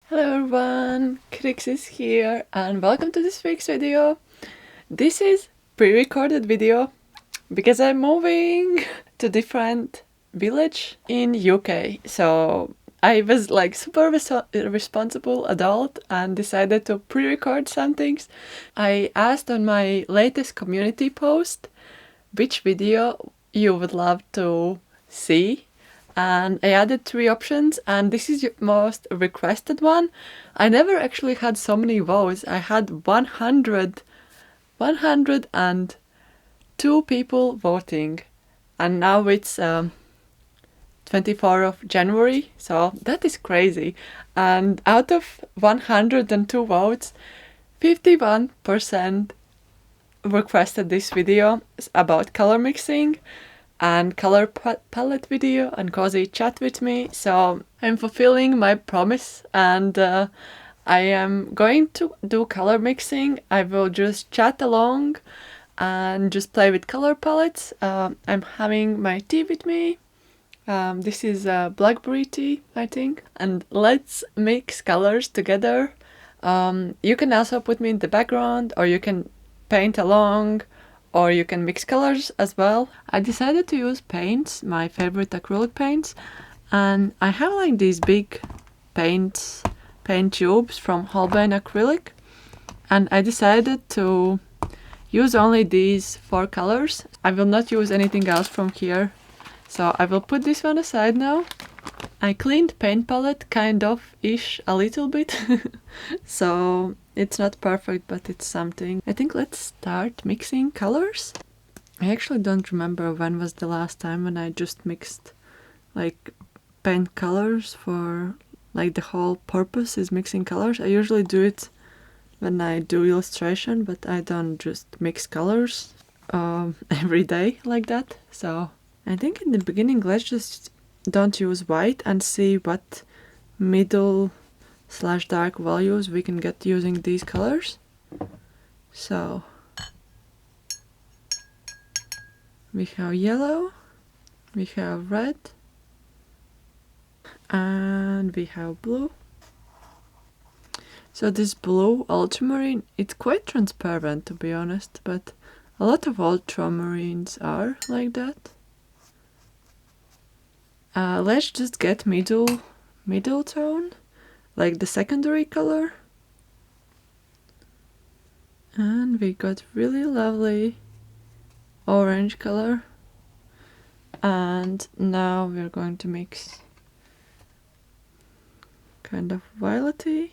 Hello everyone, Kriksis here and welcome to this week's video. This is pre-recorded video because I'm moving to different village in UK. So I was like super responsible adult and decided to pre-record some things. I asked on my latest community post which video you would love to see, and I added 3 options, and this is your most requested one. I never actually had so many votes. I had 102 people voting, and now it's 24th of January, so that is crazy. And out of 102 votes, 51% requested this video about color mixing and color palette video and cozy chat with me. So I'm fulfilling my promise, and I am going to do color mixing. I will just chat along and just play with color palettes. I'm having my tea with me. This is blackberry tea, I think. And let's mix colors together. You can also put me in the background, or you can paint along, or you can mix colors as well. I decided to use paints, my favorite acrylic paints, and I have like these big paint tubes from Holbein acrylic, and I decided to use only these 4 colors. I will not use anything else from here, so I will put this one aside now. I cleaned paint palette kind of-ish a little bit, so it's not perfect, but it's something. I think let's start mixing colors. I actually don't remember when was the last time when I just mixed like paint colors for like the whole purpose is mixing colors. I usually do it when I do illustration, but I don't just mix colors every day like that. So I think in the beginning let's just don't use white and see what middle / dark values we can get using these colors. So we have yellow, we have red, and we have blue. So this blue ultramarine, it's quite transparent to be honest, but a lot of ultramarines are like that. Let's just get middle tone, like the secondary color. And we got really lovely orange color. And now we're going to mix kind of violety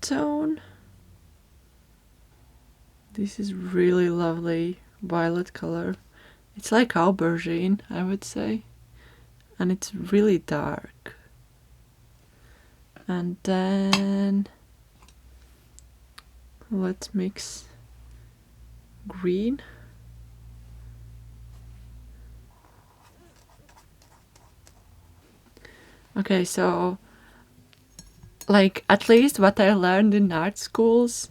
tone. This is really lovely violet color. It's like aubergine, I would say, and it's really dark. And then let's mix green. Okay, so like at least what I learned in art schools,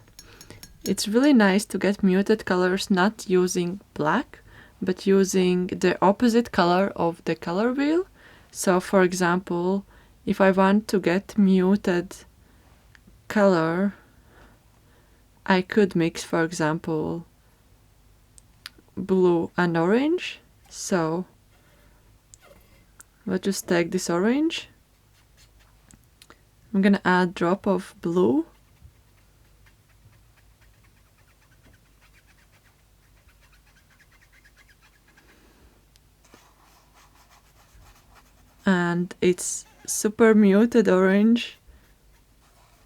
it's really nice to get muted colors not using black, but using the opposite color of the color wheel. So for example, if I want to get muted color, I could mix, for example, blue and orange. So let's just take this orange. I'm gonna add a drop of blue. And it's super muted orange.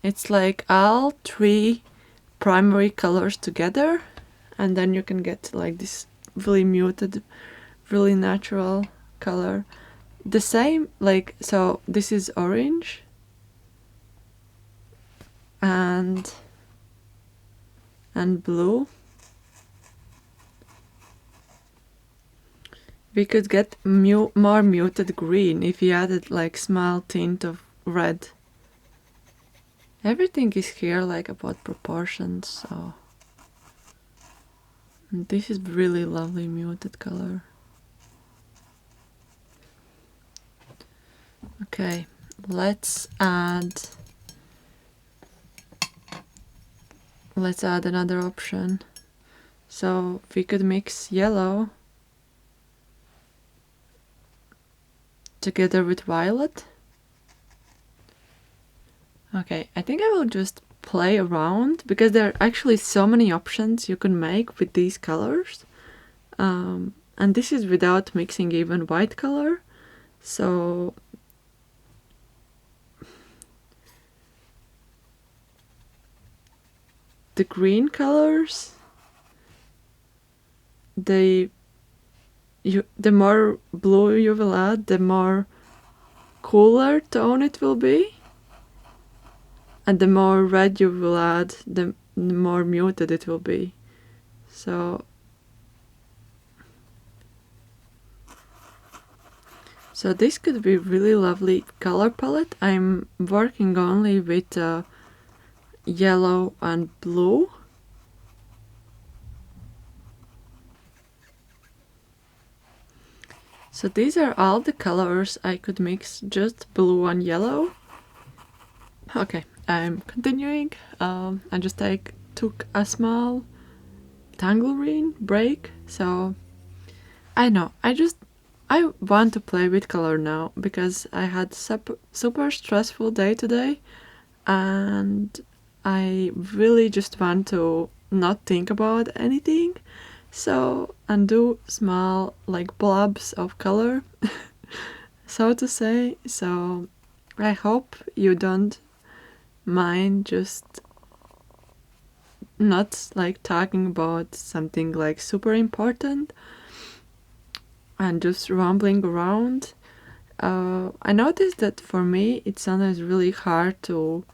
It's like all 3 primary colors together, and then you can get like this really muted, really natural color. The same, like, so this is orange and blue. We could get more muted green if we added like small tint of red. Everything is here like about proportions, so. And this is really lovely muted color. Okay, let's add another option. So we could mix yellow together with violet. Okay, I think I will just play around because there are actually so many options you can make with these colors. And this is without mixing even white color. So the green colors, the more blue you will add, the more cooler tone it will be. And the more red you will add, the more muted it will be. So this could be really lovely color palette. I'm working only with yellow and blue. So these are all the colors I could mix, just blue and yellow. Okay, I'm continuing. I just took a small tangerine break. So I know, I want to play with color now because I had super stressful day today, and I really just want to not think about anything. So, and do small like blobs of color, so to say. So I hope you don't mind just not like talking about something like super important and just rambling around. I noticed that for me it's sometimes really hard to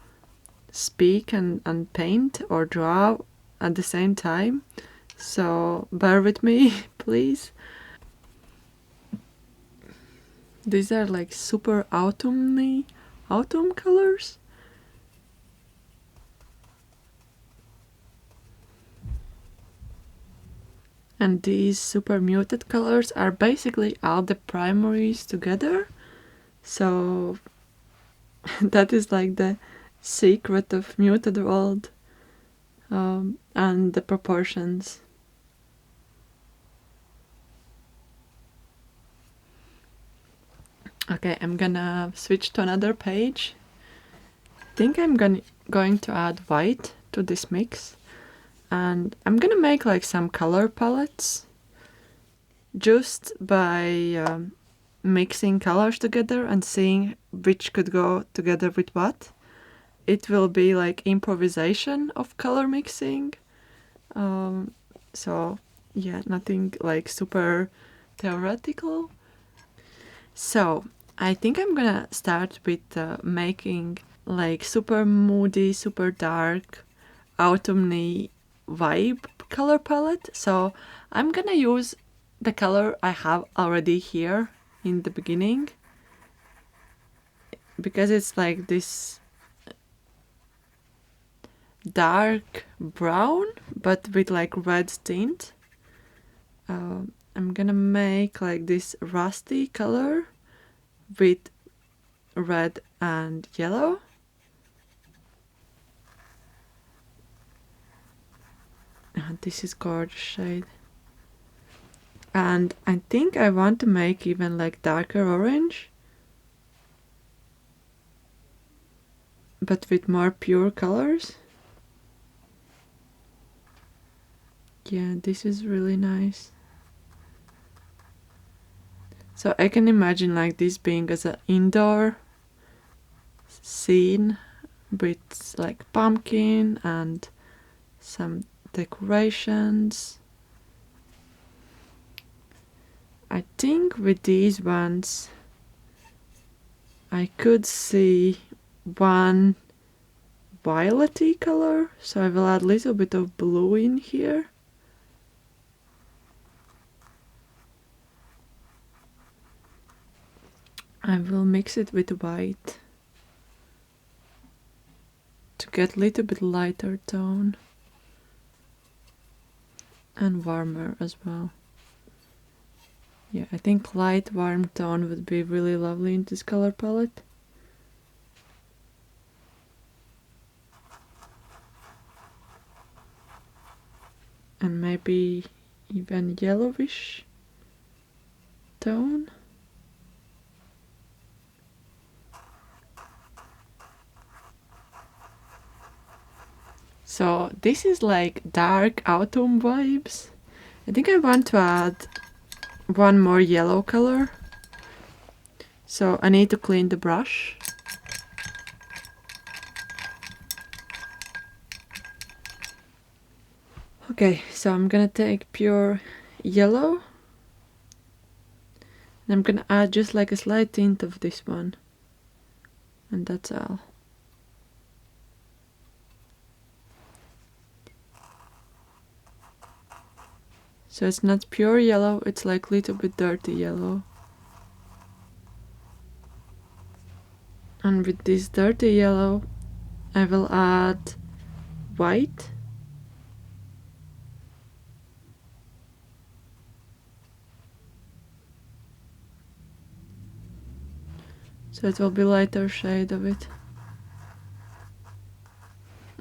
speak and paint or draw at the same time. So bear with me, please. These are like super autumn colors. And these super muted colors are basically all the primaries together. So that is like the secret of muted world, and the proportions. Okay, I'm gonna switch to another page. I think I'm going to add white to this mix, and I'm gonna make like some color palettes just by mixing colors together and seeing which could go together with what. It will be like improvisation of color mixing. So yeah, nothing like super theoretical. So I think I'm gonna start with making like super moody, super dark, autumny vibe color palette. So I'm gonna use the color I have already here in the beginning, because it's like this dark brown but with like red tint. I'm gonna make like this rusty color with red and yellow. This is gorgeous shade. And I think I want to make even like darker orange, but with more pure colors. Yeah, this is really nice. So I can imagine like this being as an indoor scene with like pumpkin and some decorations. I think with these ones I could see one violety color, so I will add a little bit of blue in here. I will mix it with white to get a little bit lighter tone and warmer as well. Yeah, I think light warm tone would be really lovely in this color palette. and maybe even yellowish tone. So this is like dark autumn vibes. I think I want to add one more yellow color. So I need to clean the brush. Okay, so I'm gonna take pure yellow. And I'm gonna add just like a slight tint of this one. And that's all. So it's not pure yellow, it's like a little bit dirty yellow. And with this dirty yellow, I will add white. So it will be lighter shade of it.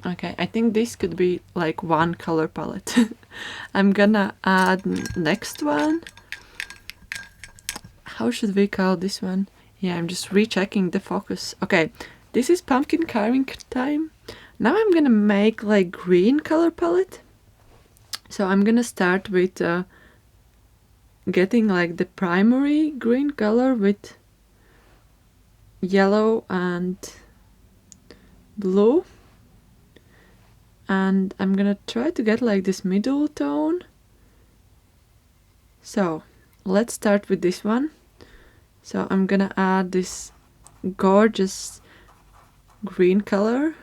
Okay, I think this could be like one color palette. I'm gonna add next one. How should we call this one? Yeah, I'm just rechecking the focus. Okay, this is pumpkin carving time. Now I'm gonna make like green color palette. So I'm gonna start with getting like the primary green color with yellow and blue. And I'm gonna try to get like this middle tone. So let's start with this one. So I'm gonna add this gorgeous green color.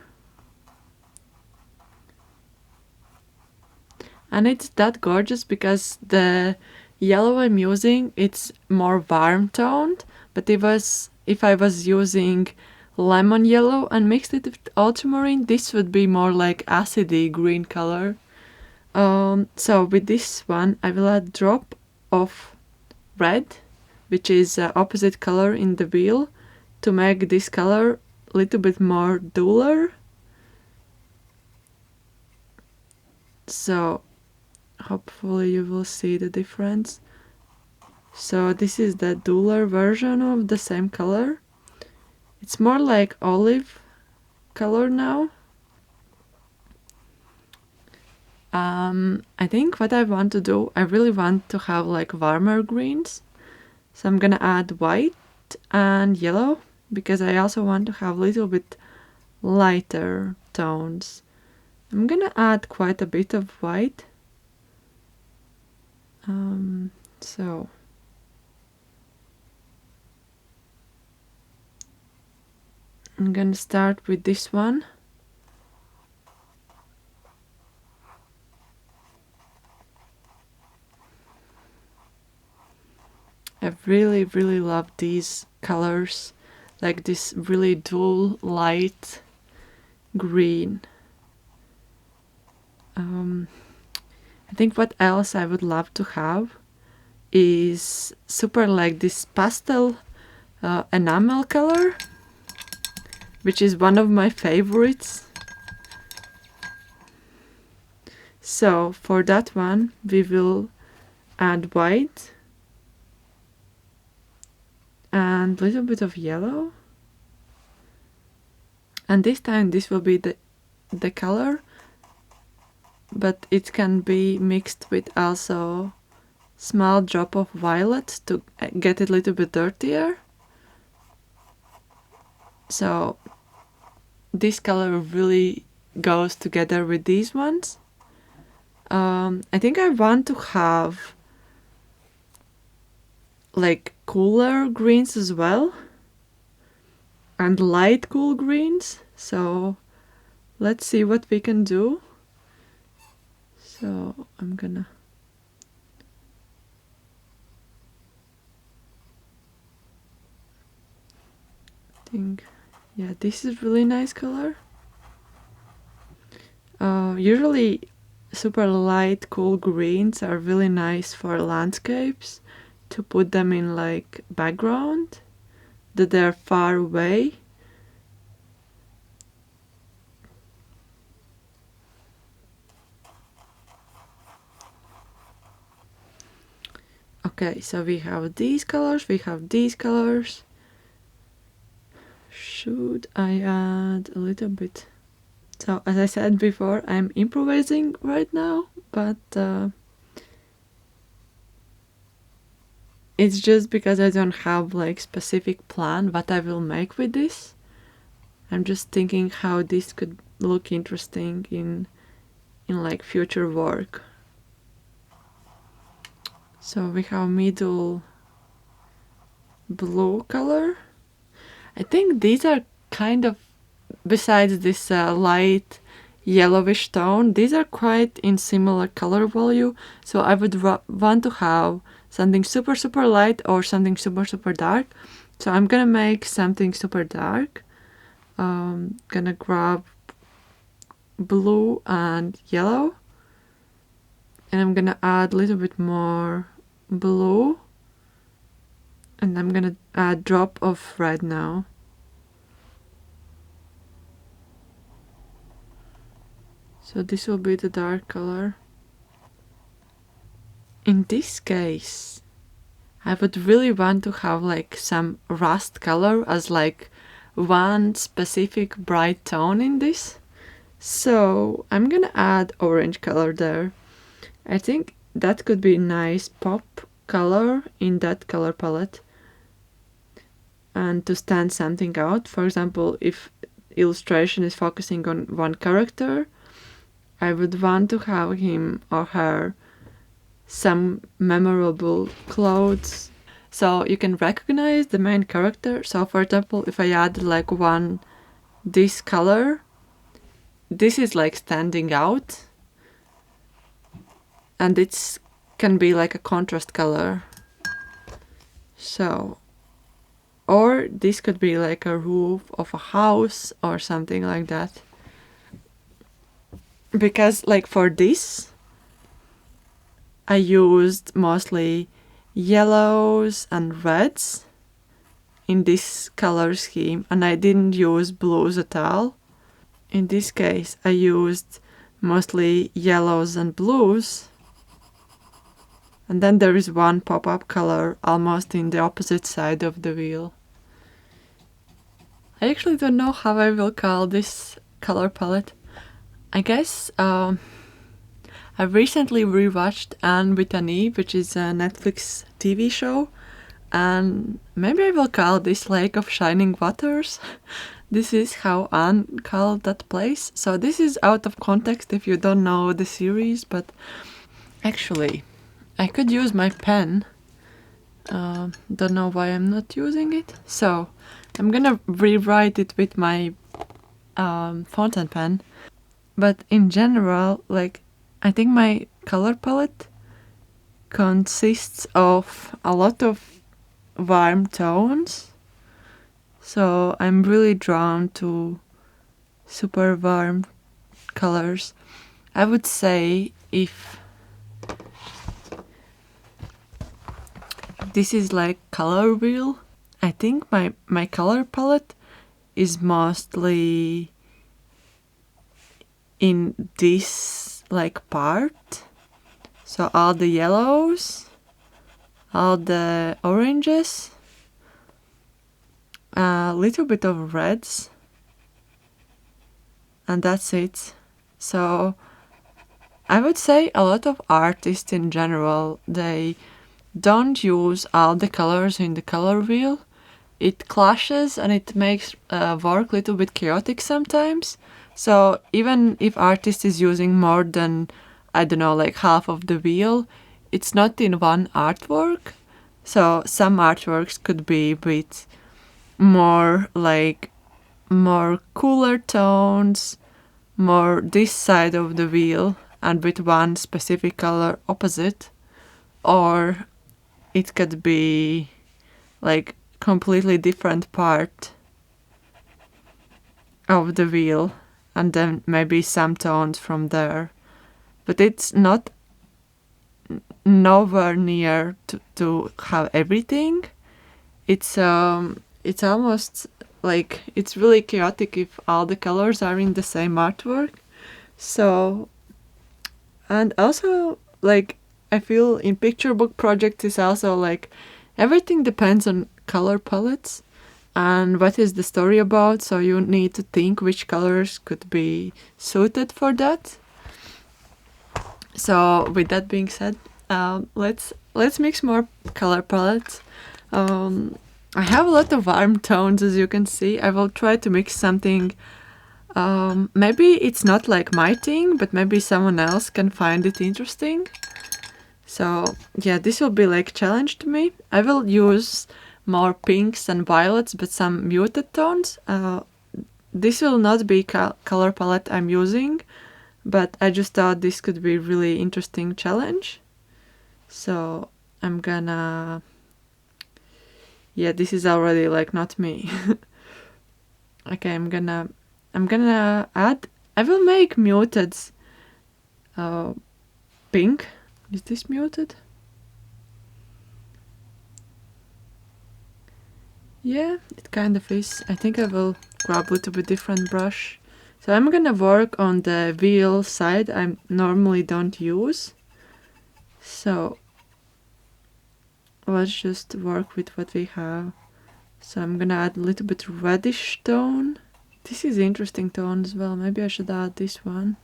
And it's that gorgeous because the yellow I'm using, it's more warm toned. But if I was using lemon yellow and mixed it with ultramarine, this would be more like acidy green color. So with this one, I will add a drop of red, which is opposite color in the wheel, to make this color a little bit more duller. So hopefully you will see the difference. So this is the duller version of the same color. It's more like olive color now. I think what I want to do, I really want to have like warmer greens. So I'm gonna add white and yellow because I also want to have a little bit lighter tones. I'm gonna add quite a bit of white. So I'm gonna start with this one. I really, really love these colors, like this really dull light green. I think what else I would love to have is super like this pastel enamel color, which is one of my favorites. So for that one, we will add white and a little bit of yellow. And this time this will be the color, but it can be mixed with also small drop of violet to get it a little bit dirtier. So this color really goes together with these ones. I think I want to have like cooler greens as well and light cool greens. So let's see what we can do. So I'm gonna think, yeah, this is really nice color. Usually super light cool greens are really nice for landscapes, to put them in like background that they're far away. Okay, so we have these colors, we have these colors. Should I add a little bit? So as I said before, I'm improvising right now, but it's just because I don't have like specific plan what I will make with this. I'm just thinking how this could look interesting in like future work. So we have middle blue color. I think these are kind of, besides this light yellowish tone, these are quite in similar color value. So I would want to have something super super light or something super super dark. So I'm gonna make something super dark. Gonna grab blue and yellow, and I'm gonna add a little bit more blue, and I'm gonna add a drop of red now. So this will be the dark color. In this case, I would really want to have like some rust color as like one specific bright tone in this. So I'm gonna add orange color there. I think that could be a nice pop color in that color palette. And to stand something out, for example, if illustration is focusing on one character, I would want to have him or her some memorable clothes, so you can recognize the main character. So for example, if I add like this color, this is like standing out, and it can be like a contrast color. So, or this could be like a roof of a house or something like that. Because like for this, I used mostly yellows and reds in this color scheme, and I didn't use blues at all. In this case, I used mostly yellows and blues, and then there is one pop-up color almost in the opposite side of the wheel. I actually don't know how I will call this color palette. I guess I recently rewatched Anne with an E, which is a Netflix TV show, and maybe I will call this Lake of Shining Waters. This is how Anne called that place. So this is out of context if you don't know the series, but actually I could use my pen. Don't know why I'm not using it. So I'm gonna rewrite it with my fountain pen. But in general, like, I think my color palette consists of a lot of warm tones. So I'm really drawn to super warm colors. I would say if this is like color wheel, I think my color palette is mostly in this like part. So all the yellows, all the oranges, a little bit of reds, and that's it. So I would say a lot of artists in general, they don't use all the colors in the color wheel. It clashes and it makes work a little bit chaotic sometimes. So even if artist is using more than, I don't know, like half of the wheel, it's not in one artwork. So some artworks could be with more cooler tones, more this side of the wheel, and with one specific color opposite. Or it could be like completely different part of the wheel, and then maybe some tones from there. But it's not nowhere near to have everything. It's almost like it's really chaotic if all the colors are in the same artwork. So, and also like I feel in picture book project is also like everything depends on color palettes and what is the story about, so you need to think which colors could be suited for that. So with that being said, let's mix more color palettes. I have a lot of warm tones, as you can see. I will try to mix something. Maybe it's not like my thing, but maybe someone else can find it interesting. So yeah, this will be like challenge to me. I will use more pinks and violets, but some muted tones. This will not be color palette I'm using, but I just thought this could be really interesting challenge. So I'm gonna... Yeah, this is already like not me. Okay, I'm gonna add... I will make muted pink. Is this muted? Yeah, it kind of is. I think I will grab a little bit different brush. So I'm gonna work on the wheel side I normally don't use. So let's just work with what we have. So I'm gonna add a little bit reddish tone. This is interesting tone as well. Maybe I should add this one.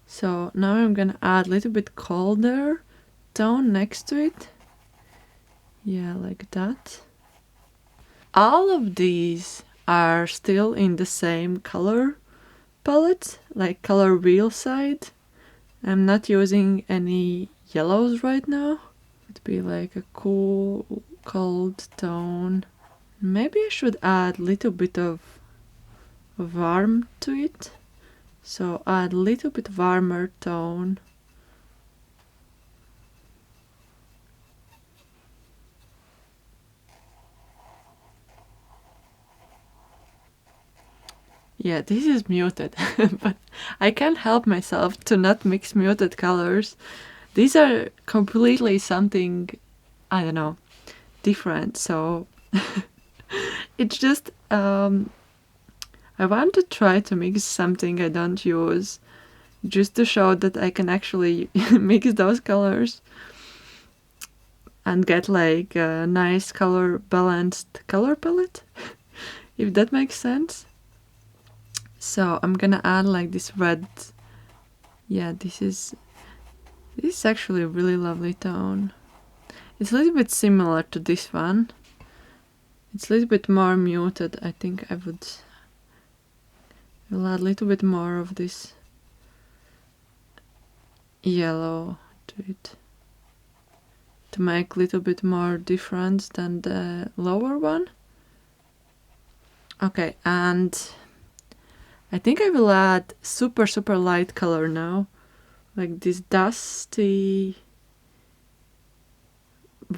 So now I'm gonna add a little bit colder tone next to it. Yeah, like that. All of these are still in the same color palette, like color wheel side. I'm not using any yellows right now. It'd be like a cool, cold tone. Maybe I should add a little bit of warm to it. So add a little bit warmer tone. Yeah, this is muted, but I can't help myself to not mix muted colors. These are completely something, I don't know, different. So it's just, I want to try to mix something I don't use, just to show that I can actually mix those colors and get like a nice color balanced color palette, if that makes sense. So I'm gonna add like this red. Yeah, this is actually a really lovely tone. It's a little bit similar to this one. It's a little bit more muted. I think I will add a little bit more of this yellow to it to make a little bit more different than the lower one. Okay, and I think I will add super light color now, like this dusty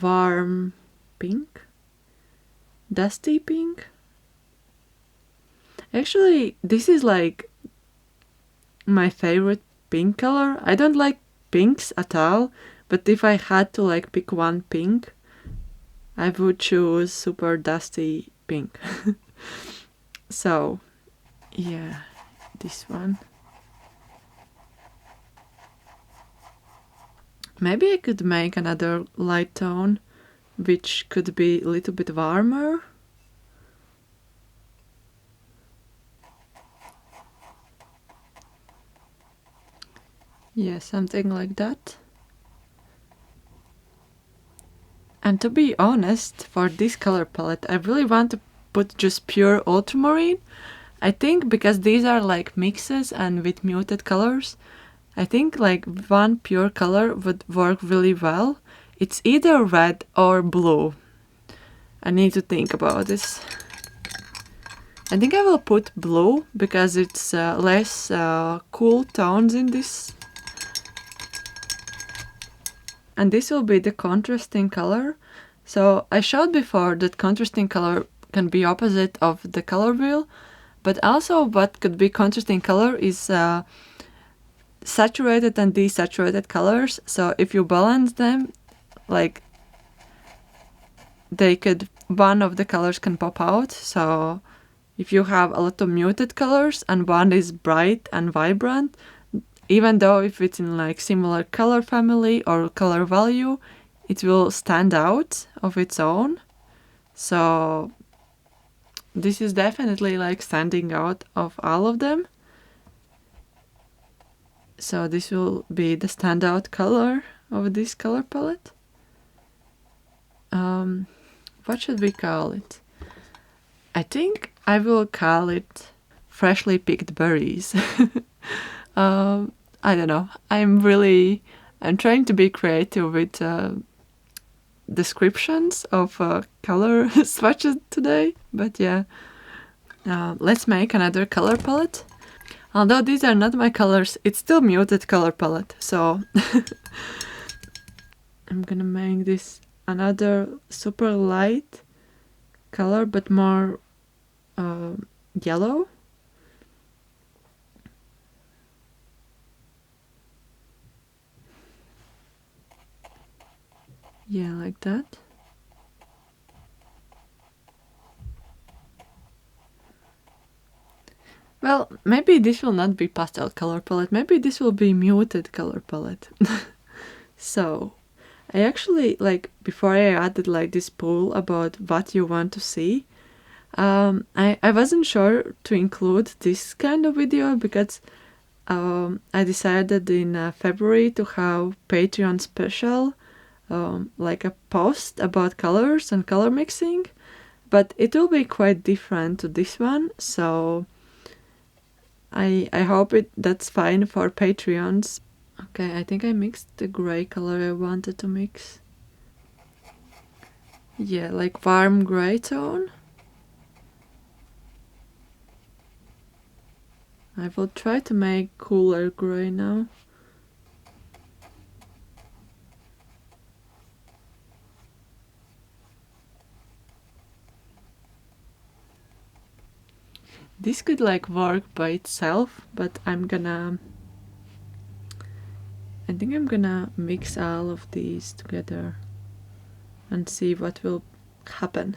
warm pink. Dusty pink. Actually, this is like my favorite pink color. I don't like pinks at all, but if I had to like pick one pink, I would choose super dusty pink. So yeah, this one. Maybe I could make another light tone, which could be a little bit warmer. Yeah, something like that. And to be honest, for this color palette, I really want to put just pure ultramarine. I think because these are like mixes and with muted colors, I think like one pure color would work really well. It's either red or blue. I need to think about this. I think I will put blue because it's less cool tones in this. And this will be the contrasting color. So I showed before that contrasting color can be opposite of the color wheel, but also what could be contrasting color is saturated and desaturated colors. So if you balance them, like one of the colors can pop out. So if you have a lot of muted colors and one is bright and vibrant, even though if it's in like similar color family or color value, it will stand out of its own. So this is definitely like standing out of all of them. So this will be the standout color of this color palette. What should we call it? I think I will call it freshly picked berries. I don't know. I'm trying to be creative with descriptions of color swatches today. But yeah, let's make another color palette. Although these are not my colors, it's still muted color palette. So I'm gonna make this another super light color, but more yellow. Yeah, like that. Well, maybe this will not be pastel color palette. Maybe this will be muted color palette. So I actually, like, before I added like this poll about what you want to see, I wasn't sure to include this kind of video because I decided in February to have Patreon special, like a post about colors and color mixing, but it will be quite different to this one, so I hope that's fine for Patreons. Okay, I think I mixed the gray color I wanted to mix. Yeah, like warm gray tone. I will try to make cooler gray now. This could like work by itself, but I think I'm gonna mix all of these together and see what will happen.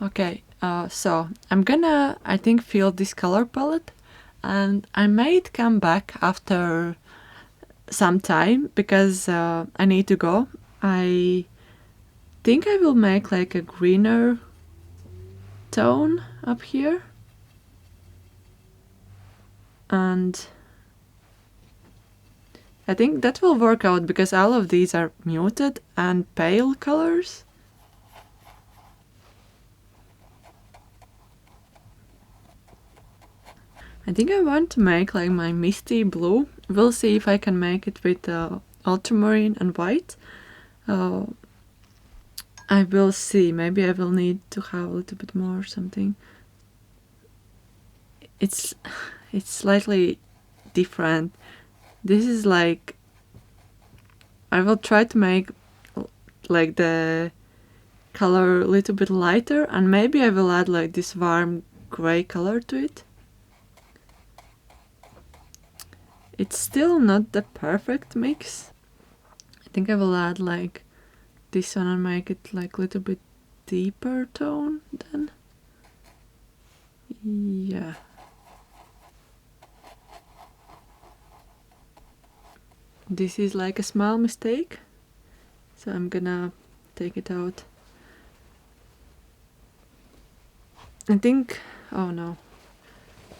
Okay, so I'm gonna, I think, fill this color palette, and I might come back after some time because I need to go. I think I will make like a greener tone up here, and I think that will work out because all of these are muted and pale colors. I think I want to make like my misty blue. We'll see if I can make it with ultramarine and white. I will see. Maybe I will need to have a little bit more something. It's slightly different. This is like, I will try to make like the color a little bit lighter, and maybe I will add like this warm gray color to it. It's still not the perfect mix. I think I will add like this one and make it like a little bit deeper tone then. Yeah. This is like a small mistake, so I'm gonna take it out. I think, oh no.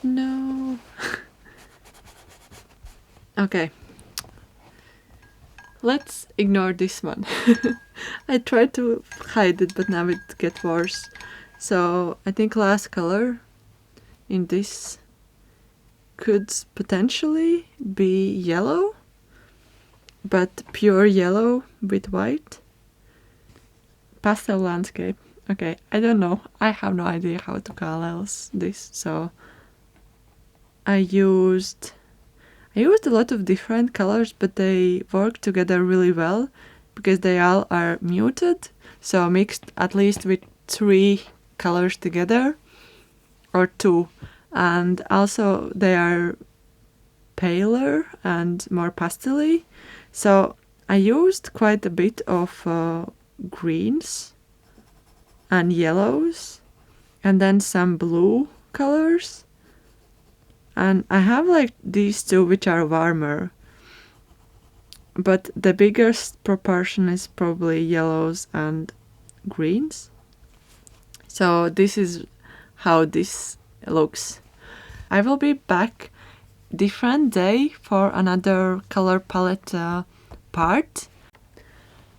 No. Okay. Let's ignore this one. I tried to hide it, but now it gets worse. So I think last color in this could potentially be yellow, but pure yellow with white. Pastel landscape. Okay, I don't know. I have no idea how to call else this. So I used a lot of different colors, but they work together really well because they all are muted. So mixed at least with 3 colors together, or 2. And also they are paler and more pastel-y. So I used quite a bit of greens and yellows, and then some blue colors. and I have like these two which are warmer, but the biggest proportion is probably yellows and greens. So this is how this looks. I will be back different day for another color palette part.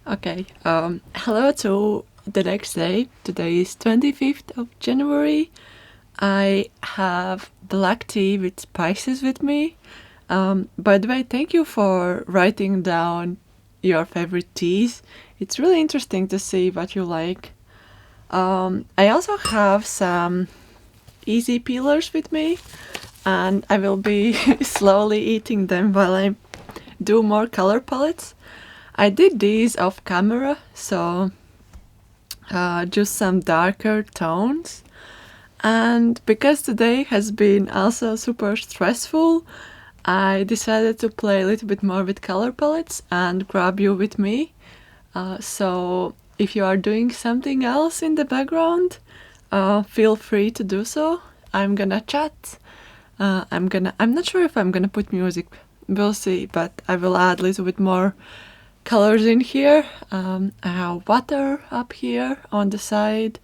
Okay, hello to the next day. Today is 25th of January. I have black tea with spices with me. By the way, thank you for writing down your favorite teas. It's really interesting to see what you like. I also have some easy peelers with me, and I will be slowly eating them while I do more color palettes. I did these off camera, so just some darker tones. And because today has been also super stressful, I decided to play a little bit more with color palettes and grab you with me. So if you are doing something else in the background, feel free to do so. I'm gonna chat. I'm not sure if I'm gonna put music. We'll see, but I will add a little bit more colors in here. I have water up here on the side.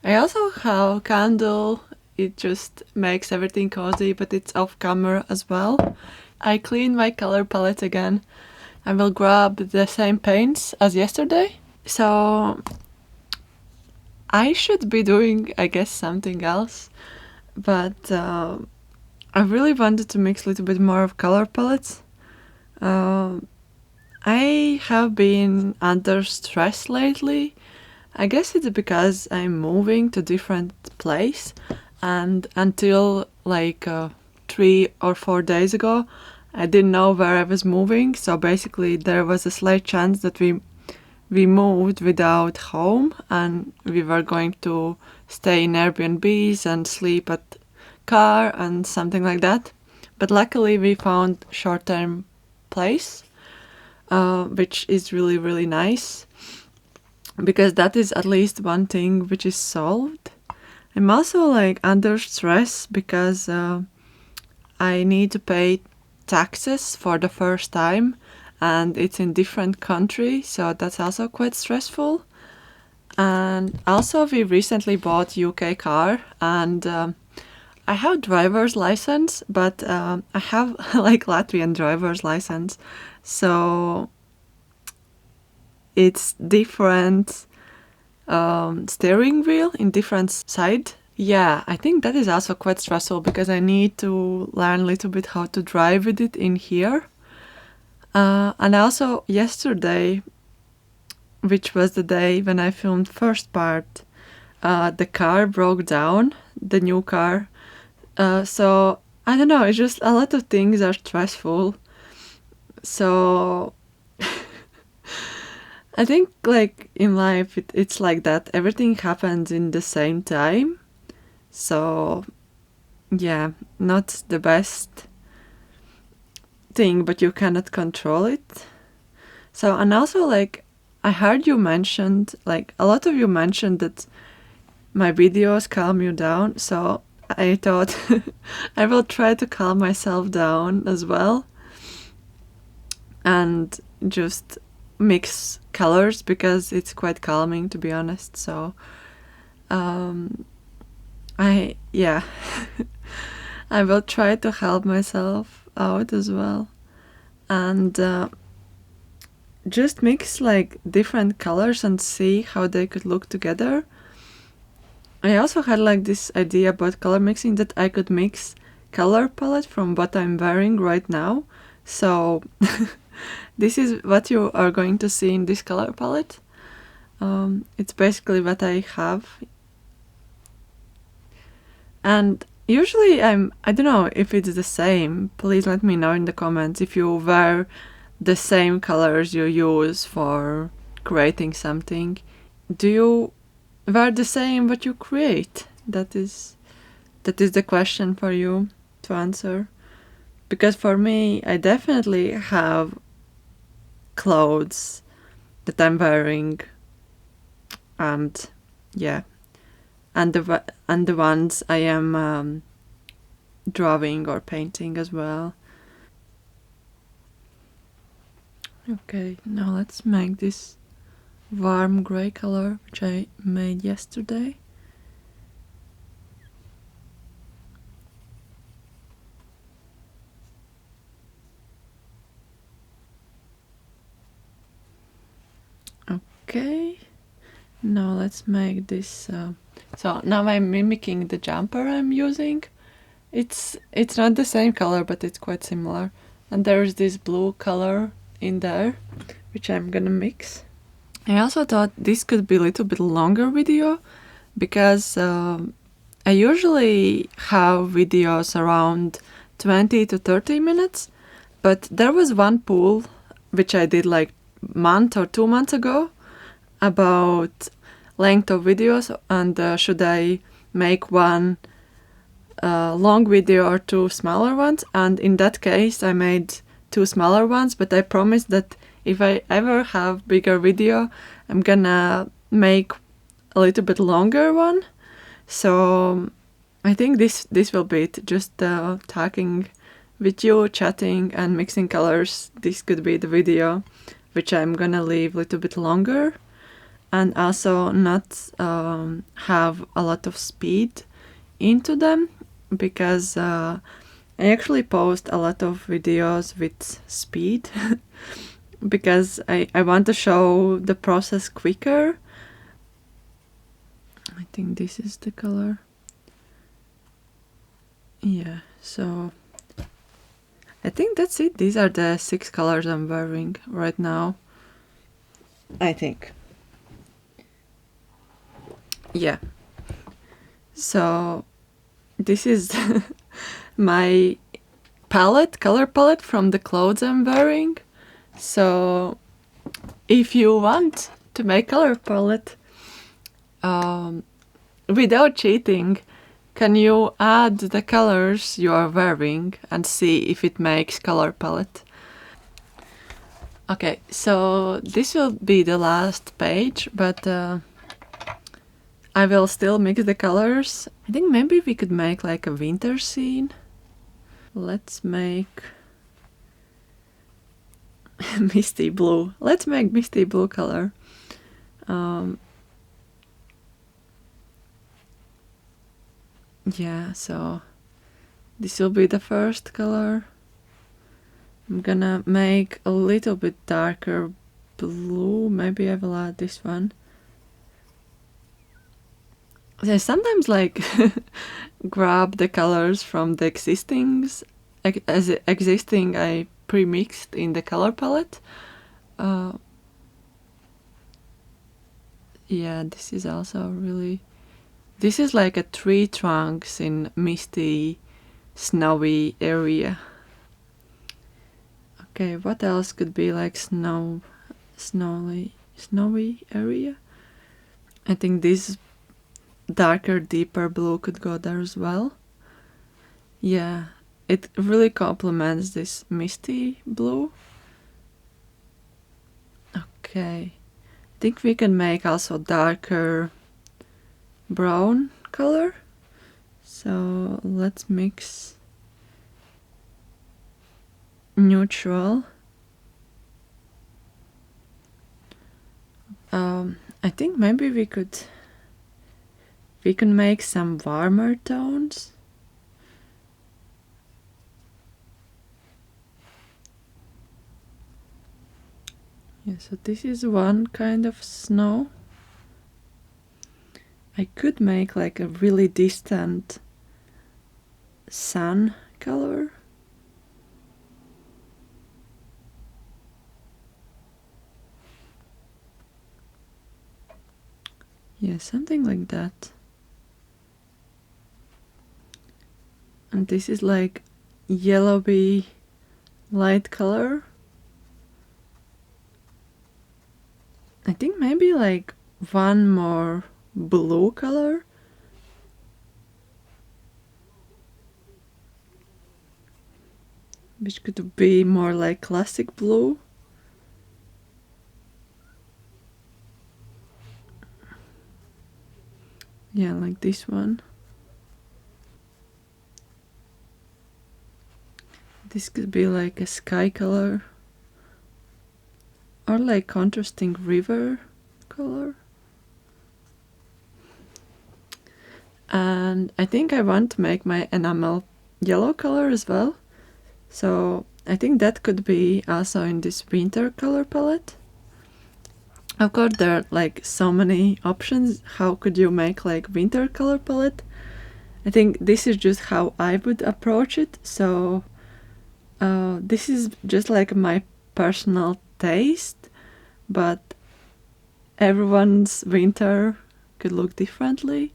I also have candle. It just makes everything cozy, but it's off camera as well. I cleaned my color palette again. I will grab the same paints as yesterday. So I should be doing, I guess, something else. But I really wanted to mix a little bit more of color palettes. I have been under stress lately. I guess it's because I'm moving to different place, and until like 3 or 4 days ago, I didn't know where I was moving. So basically, there was a slight chance that we moved without home, and we were going to stay in Airbnbs and sleep at car and something like that. But luckily, we found short-term place. Which is really, really nice, because that is at least one thing which is solved. I'm also like under stress because I need to pay taxes for the first time, and it's in different country, so that's also quite stressful. And also we recently bought UK car, and I have driver's license, but I have like Latvian driver's license. So it's different steering wheel in different side. Yeah, I think that is also quite stressful because I need to learn a little bit how to drive with it in here. And also yesterday, which was the day when I filmed first part, the car broke down, the new car. So I don't know, it's just a lot of things are stressful. So I think like in life it's like that. Everything happens in the same time. So yeah, not the best thing, but you cannot control it. So, and also like I heard you mentioned, like a lot of you mentioned that my videos calm you down. So I thought I will try to calm myself down as well. And just mix colors because it's quite calming, to be honest. So I will try to help myself out as well, and just mix like different colors and see how they could look together. I also had like this idea about color mixing, that I could mix color palette from what I'm wearing right now. So this is what you are going to see in this color palette. It's basically what I have. And usually I don't know if it's the same. Please let me know in the comments if you wear the same colors you use for creating something. Do you wear the same what you create? That is the question for you to answer. Because for me, I definitely have clothes that I'm wearing, and yeah, and the ones I am drawing or painting as well. Okay, now let's make this warm gray color, which I made yesterday. Okay, now let's make this. So now I'm mimicking the jumper I'm using. It's not the same color, but it's quite similar. And there's this blue color in there, which I'm gonna mix. I also thought this could be a little bit longer video, because I usually have videos around 20 to 30 minutes, but there was one poll which I did like month or 2 months ago about length of videos, and should I make one long video or two smaller ones. And in that case I made two smaller ones, but I promised that if I ever have bigger video, I'm gonna make a little bit longer one. So I think this will be it. Just talking with you, chatting and mixing colors. This could be the video which I'm gonna leave a little bit longer, and also not have a lot of speed into them, because I actually post a lot of videos with speed because I want to show the process quicker. I think this is the color. Yeah, so I think that's it. These are the 6 colors I'm wearing right now, I think. Yeah. So this is my color palette from the clothes I'm wearing. So if you want to make color palette without cheating, can you add the colors you are wearing and see if it makes color palette? Okay, so this will be the last page, but I will still mix the colors. I think maybe we could make like a winter scene. Let's make misty blue. Let's make misty blue color. Yeah, so this will be the first color. I'm gonna make a little bit darker blue. Maybe I will add this one. I sometimes like grab the colors from the existing I pre-mixed in the color palette. Yeah, this is also really... This is like a tree trunks in misty, snowy area. Okay, what else could be like snowy area? I think this darker, deeper blue could go there as well. Yeah, it really complements this misty blue. Okay, I think we can make also darker brown color. So let's mix neutral. I think maybe we can make some warmer tones. Yeah, so this is one kind of snow. I could make like a really distant sun color. Yeah, something like that. And this is like yellowy light color. I think maybe like one more blue color. Which could be more like classic blue. Yeah, like this one. This could be like a sky color or like contrasting river color. And I think I want to make my enamel yellow color as well. So I think that could be also in this winter color palette. Of course, there are like so many options. How could you make like winter color palette? I think this is just how I would approach it. So this is just like my personal taste, but everyone's winter could look differently,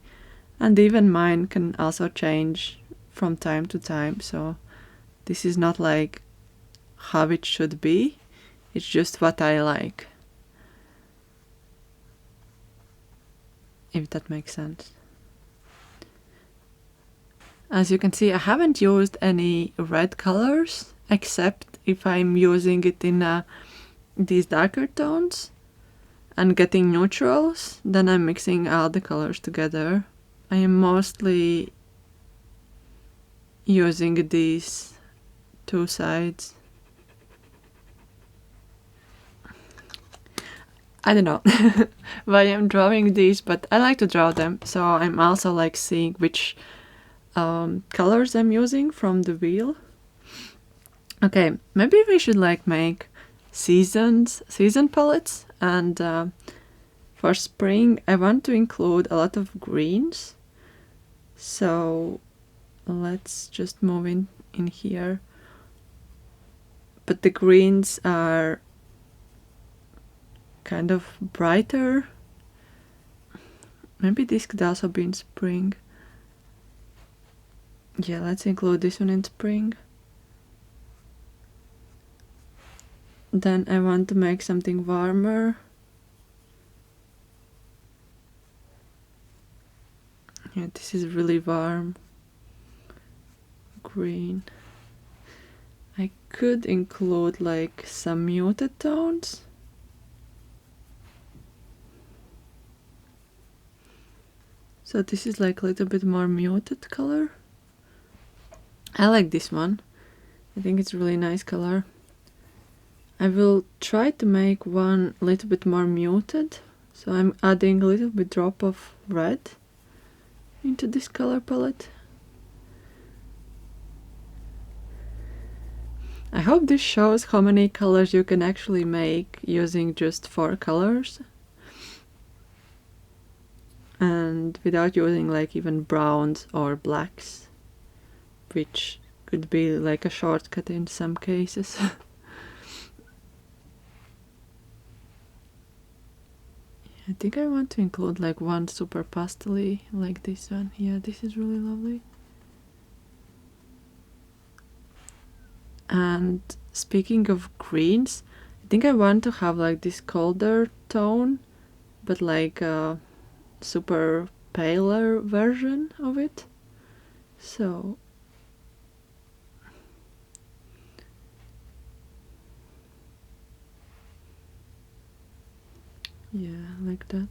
and even mine can also change from time to time. So this is not like how it should be, it's just what I like, if that makes sense. As you can see, I haven't used any red colors, except if I'm using it in these darker tones and getting neutrals, then I'm mixing all the colors together. I am mostly using these two sides. I don't know why I'm drawing these, but I like to draw them, so I'm also like seeing which colors I'm using from the wheel. Okay, maybe we should like make season palettes, and for spring I want to include a lot of greens. So let's just move in here. But the greens are kind of brighter. Maybe this could also be in spring. Yeah, let's include this one in spring. Then I want to make something warmer. Yeah, this is really warm green. I could include like some muted tones. So this is like a little bit more muted color. I like this one. I think it's a really nice color. I will try to make one a little bit more muted. So I'm adding a little bit drop of red into this color palette. I hope this shows how many colors you can actually make using just 4 colors. And without using like even browns or blacks, which could be like a shortcut in some cases. I think I want to include like one super pastel-y, like this one. Yeah, this is really lovely. And speaking of greens, I think I want to have like this colder tone, but like a super paler version of it. So yeah, like that.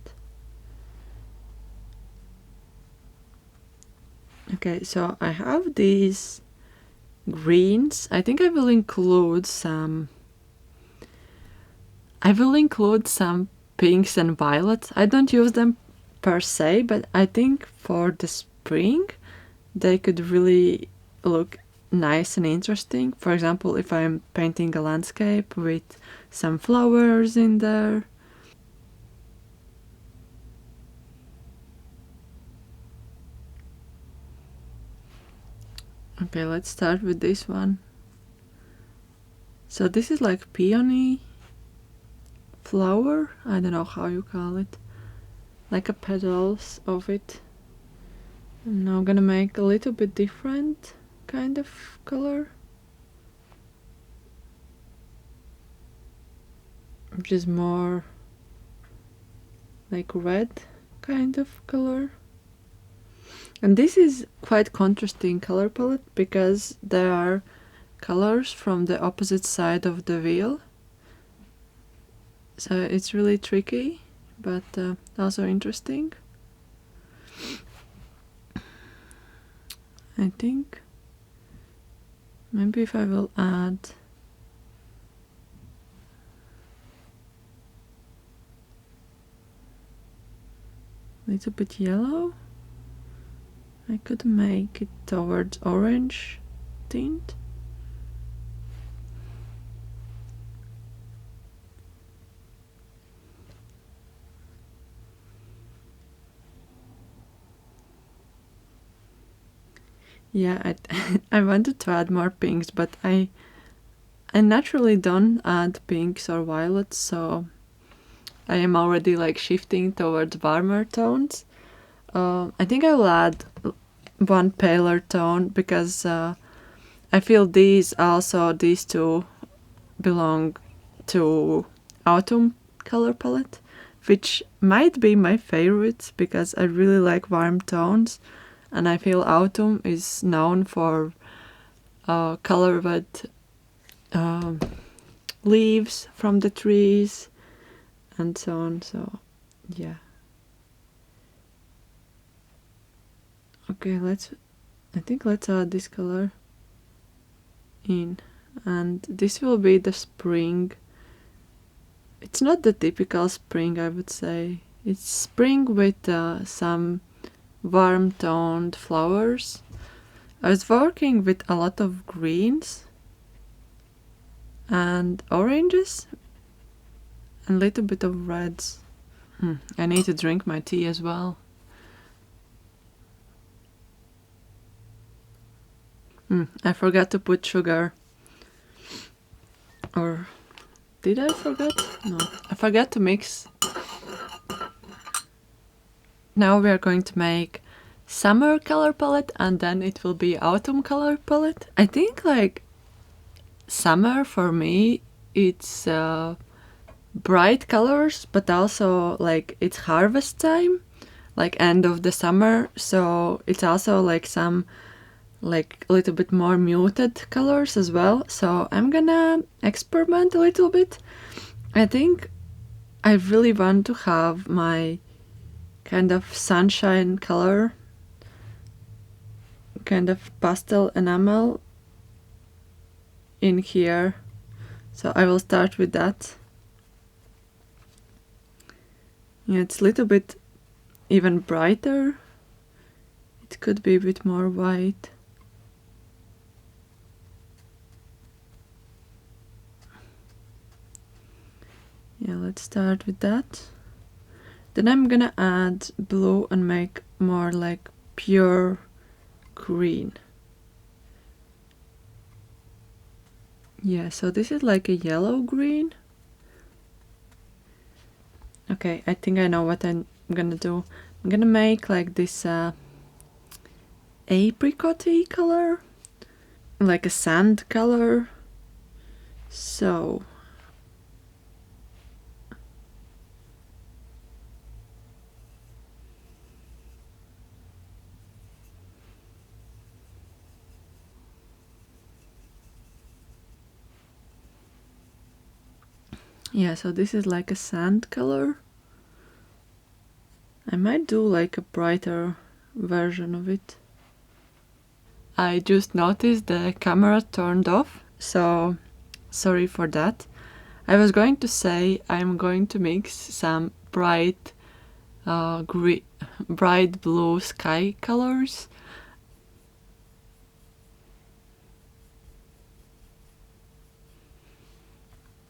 Okay, so I have these greens. I think I will include some pinks and violets. I don't use them per se, but I think for the spring they could really look nice and interesting. For example, if I'm painting a landscape with some flowers in there. Okay, let's start with this one. So this is like peony flower, I don't know how you call it, like a petals of it. I'm now gonna make a little bit different kind of color, which is more like red kind of color. And this is quite contrasting color palette because there are colors from the opposite side of the wheel. So it's really tricky, but also interesting. I think Maybe if I will add a little bit yellow, I could make it towards orange tint. Yeah, I wanted to add more pinks, but I naturally don't add pinks or violets, so I am already like shifting towards warmer tones. I think I will add one paler tone because I feel these two belong to Autumn color palette, which might be my favorites because I really like warm tones, and I feel Autumn is known for color with leaves from the trees and so on. So yeah. Okay, let's add this color in, and this will be the spring. It's not the typical spring, I would say. It's spring with some warm toned flowers. I was working with a lot of greens and oranges and a little bit of reds. I need to drink my tea as well. I forgot to put sugar. Or did I forget? No, I forgot to mix. Now we are going to make summer color palette, and then it will be autumn color palette. I think like summer for me, it's bright colors, but also like it's harvest time, like end of the summer, so it's also like some like a little bit more muted colors as well. So I'm gonna experiment a little bit. I think I really want to have my kind of sunshine color, kind of pastel enamel in here. So I will start with that. Yeah, it's a little bit even brighter. It could be a bit more white. Yeah, let's start with that. Then I'm gonna add blue and make more like pure green. Yeah, so this is like a yellow green. Okay, I think I know what I'm gonna do. I'm gonna make like this apricot-y color, like a sand color. So yeah, so this is like a sand color. I might do like a brighter version of it. I just noticed the camera turned off, so sorry for that. I was going to say I'm going to mix some bright blue sky colors.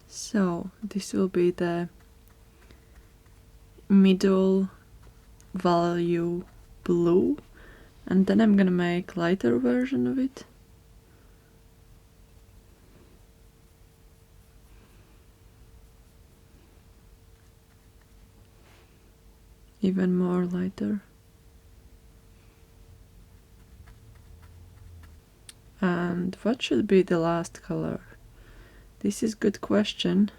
So this will be the middle value blue, and then I'm gonna make lighter version of it. Even more lighter. And what should be the last color? This is a good question.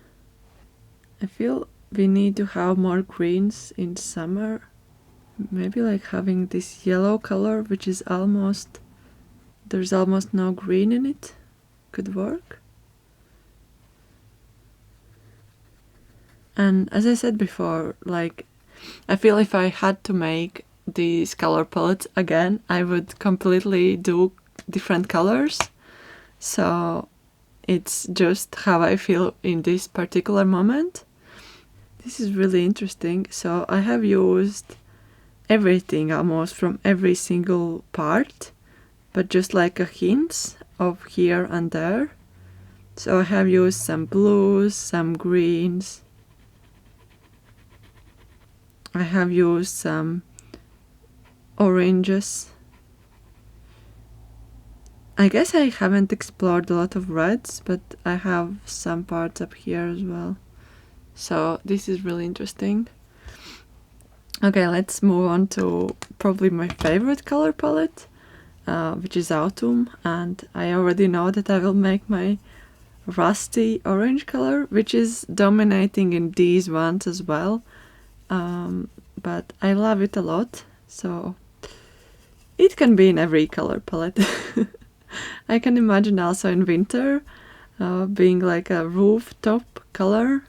I feel we need to have more greens in summer. Maybe like having this yellow color, which is there's almost no green in it, could work. And as I said before, like I feel if I had to make these color palettes again, I would completely do different colors. so it's just how I feel in this particular moment. This is really interesting. So I have used everything almost from every single part, but just like a hint of here and there. So I have used some blues, some greens. I have used some oranges. I guess I haven't explored a lot of reds, but I have some parts up here as well. So this is really interesting. Okay, let's move on to probably my favorite color palette, which is Autumn, and I already know that I will make my rusty orange color, which is dominating in these ones as well, but I love it a lot, so it can be in every color palette. I can imagine also in winter being like a rooftop color.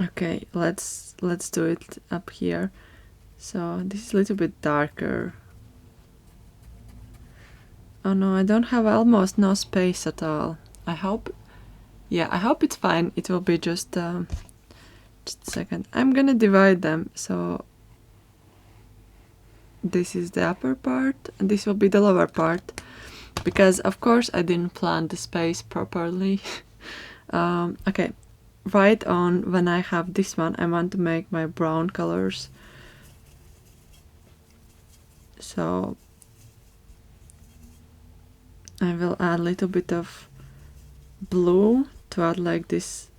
Okay, let's do it up here. So this is a little bit darker. Oh no, I don't have almost no space at all. I hope it's fine. It will be just a second. I'm gonna divide them. So this is the upper part and this will be the lower part, because of course I didn't plan the space properly. Okay, right on when I have this one, I want to make my brown colors. So I will add a little bit of blue to add like this.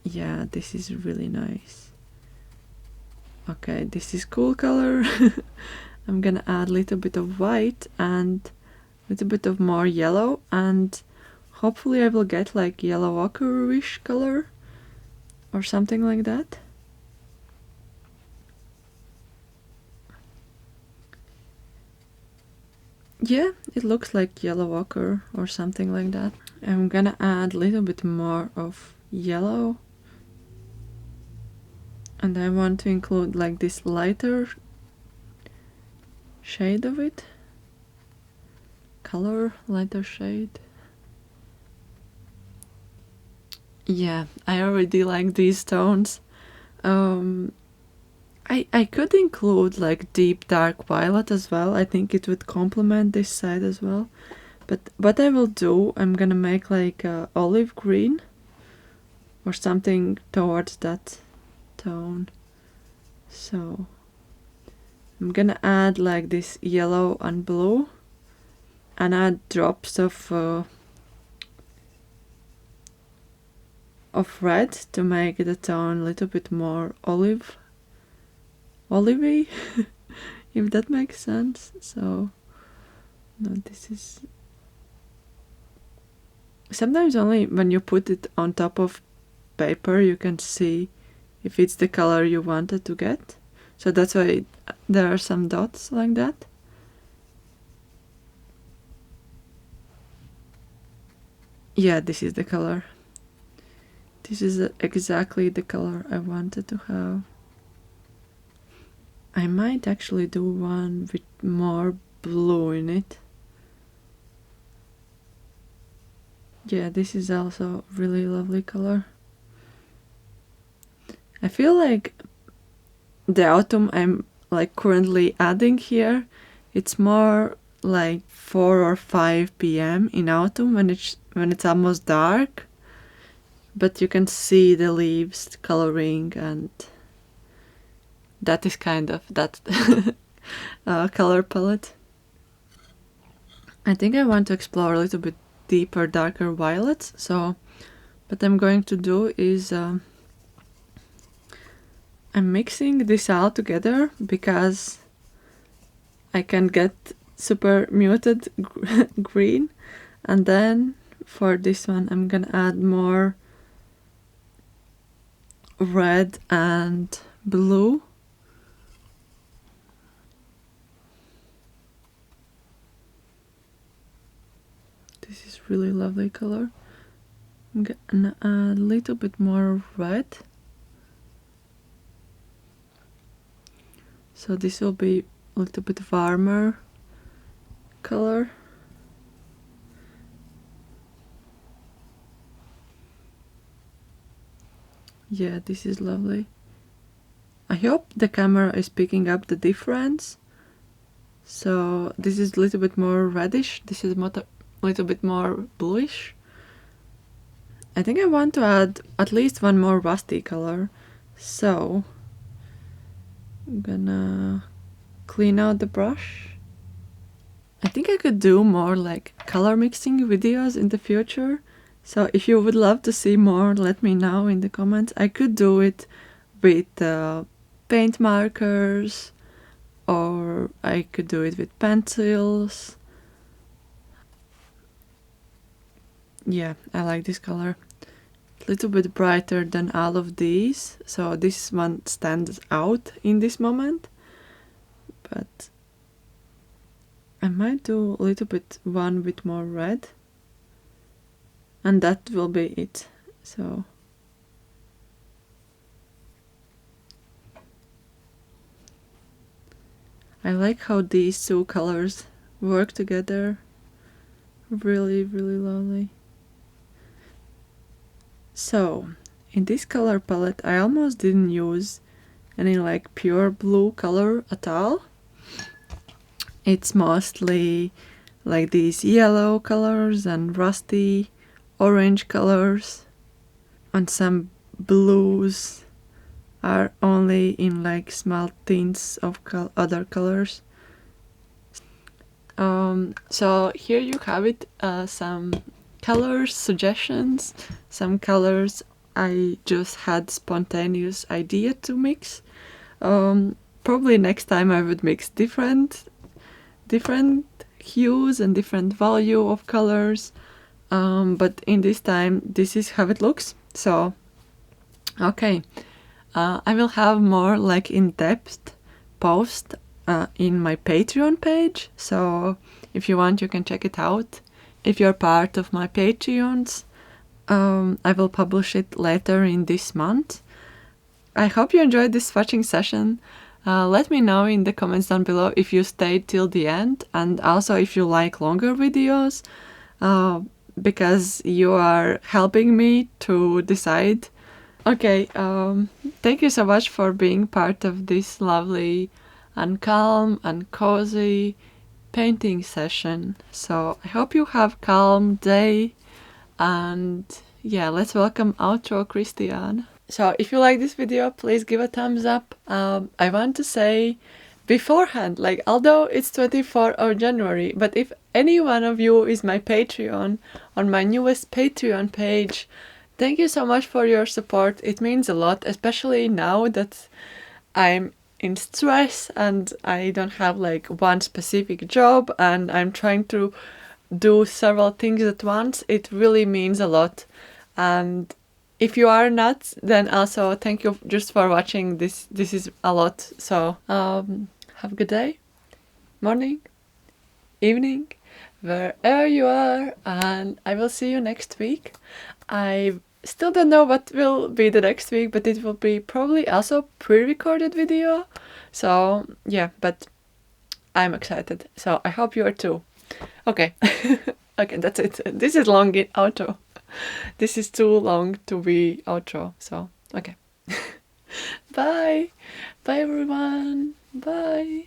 Yeah, this is really nice. Okay, this is cool color. I'm gonna add a little bit of white and a little bit of more yellow, and hopefully I will get like yellow ochre-ish color or something like that. Yeah, it looks like yellow ochre or something like that. I'm gonna add a little bit more of yellow, and I want to include like this lighter shade of it. Color, lighter shade. Yeah, I already like these tones. I could include like deep dark violet as well. I think it would complement this side as well. But what I will do, I'm gonna make like olive green or something towards that tone. So I'm gonna add like this yellow and blue and add drops of red to make the tone a little bit more olivey, if that makes sense. So no, this is sometimes only when you put it on top of paper you can see if it's the color you wanted to get. So that's why there are some dots like that. Yeah, this is the color. This is exactly the color I wanted to have. I might actually do one with more blue in it. Yeah, this is also really lovely color. I feel like the autumn I'm like currently adding here, it's more like 4 or 5 p.m. in autumn when it's almost dark, but you can see the leaves coloring, and that is kind of that color palette. I think I want to explore a little bit deeper, darker violets. So what I'm going to do is I'm mixing this all together because I can get super muted green, and then for this one I'm gonna add more red and blue. This is really lovely color. I'm gonna add a little bit more red. So this will be a little bit warmer. color. Yeah, this is lovely. I hope the camera is picking up the difference. So this is a little bit more reddish, this is a little bit more bluish. I think I want to add at least one more rusty color. So I'm gonna clean out the brush. I think I could do more like color mixing videos in the future. So if you would love to see more, let me know in the comments. I could do it with paint markers, or I could do it with pencils. Yeah, I like this color. A little bit brighter than all of these, so this one stands out in this moment. But I might do a little bit one with more red, and that will be it. So I like how these two colors work together. Really, really lovely. So in this color palette I almost didn't use any like pure blue color at all. It's mostly like these yellow colors and rusty orange colors, and some blues are only in like small tints of other colors. So here you have it, some colors suggestions, some colors I just had spontaneous idea to mix. Probably next time I would mix different hues and different value of colors, but in this time this is how it looks. So okay, I will have more like in-depth post in my Patreon page, so if you want you can check it out. If you're part of my Patreons, I will publish it later in this month. I hope you enjoyed this swatching session. Let me know in the comments down below if you stayed till the end, and also if you like longer videos, because you are helping me to decide. Okay, thank you so much for being part of this lovely and calm and cozy painting session. So I hope you have a calm day, and yeah, let's welcome outro Christian. So if you like this video, please give a thumbs up. I want to say beforehand, like although it's 24th of January, but if any one of you is my Patreon on my newest Patreon page, thank you so much for your support. It means a lot, especially now that I'm in stress and I don't have like one specific job and I'm trying to do several things at once. It really means a lot. And if you are not, then also thank you just for watching. This is a lot. So have a good day, morning, evening, wherever you are, and I will see you next week. I still don't know what will be the next week, but it will be probably also pre-recorded video. So yeah, but I'm excited. So I hope you are too. Okay. Okay, that's it. This is long in outro. This is too long to be outro. So okay. Bye. Bye everyone. Bye.